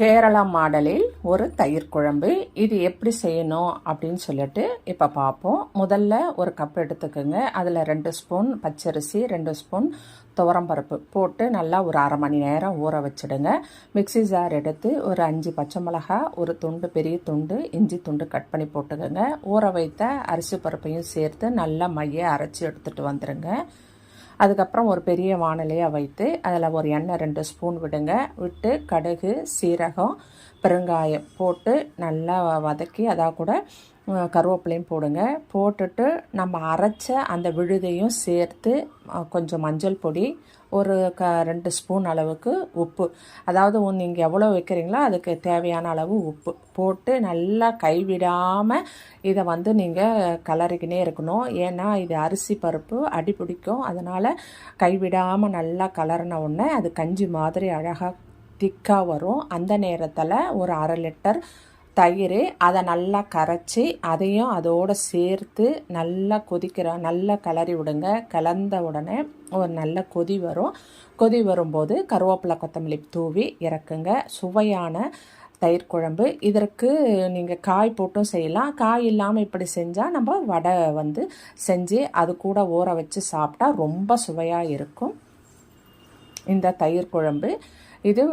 கேரளா மாடலில் ஒரு தயிர் குழம்பு. இது எப்படி செய்யணும் அப்படின்னு சொல்லிட்டு இப்போ பார்ப்போம். முதல்ல ஒரு கப் எடுத்துக்கோங்க. அதில் 2 ஸ்பூன் பச்சரிசி, 2 ஸ்பூன் துவரம்பருப்பு போட்டு நல்லா ஒரு அரை மணி நேரம் ஊற வச்சுடுங்க. மிக்சி ஜார் எடுத்து ஒரு 5 பச்சை மிளகா, ஒரு துண்டு பெரிய துண்டு இஞ்சி துண்டு கட் பண்ணி போட்டுக்கோங்க. ஊற வைத்த அரிசி பருப்பையும் சேர்த்து நல்லா மைய அரைச்சி எடுத்துகிட்டு வந்துடுங்க. அதுக்கப்புறம் ஒரு பெரிய வாணலியாக வைத்து அதில் ஒரு எண்ணெய் 2 ஸ்பூன் விடுங்க. விட்டு கடுகு, சீரகம், பெருங்காயம் போட்டு நல்லா வதக்கி அதாக கூட கருவேப்பிலையும் போடுங்க. போட்டுட்டு நம்ம அரைச்ச அந்த விழுதையும் சேர்த்து கொஞ்சம் மஞ்சள் பொடி, ஒரு 2 ஸ்பூன் அளவுக்கு உப்பு, அதாவது நீங்கள் எவ்வளோ வைக்கிறீங்களோ அதுக்கு தேவையான அளவு உப்பு போட்டு நல்லா கைவிடாமல் இதை நீங்கள் கலரிக்கினே இருக்கணும். ஏன்னா இது அரிசி பருப்பு அடி பிடிக்கும். அதனால் கைவிடாமல் நல்லா கலரின உடனே அது கஞ்சி மாதிரி அழகாக திக்காக வரும். அந்த நேரத்தில் ஒரு 1/2 லிட்டர் தயிர், அதை நல்லா கரைச்சி அதையும் அதோடு சேர்த்து நல்லா நல்லா கிளறி விடுங்க. கலந்த உடனே ஒரு நல்ல கொதி வரும். கொதி வரும்போது கருவேப்பிலை கொத்தமல்லி தூவி இறக்குங்க. சுவையான தயிர் குழம்பு. இதற்கு நீங்கள் காய் போட்டும் செய்யலாம். காய் இல்லாமல் இப்படி செஞ்சால் நம்ம வடை செஞ்சு அது கூட ஊற வச்சு சாப்பிட்டா ரொம்ப சுவையாக இருக்கும் இந்த தயிர் குழம்பு. இது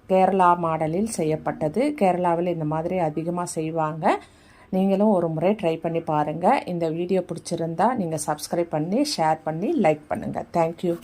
கேரளா மாடலில் செய்யப்பட்டது. கேரளாவில் இந்த மாதிரி அதிகமாக செய்வாங்க. நீங்களும் ஒரு முறை ட்ரை பண்ணி பாருங்கள். இந்த வீடியோ பிடிச்சிருந்தா நீங்கள் சப்ஸ்கிரைப் பண்ணி, ஷேர் பண்ணி, லைக் பண்ணுங்கள். தேங்க்யூ.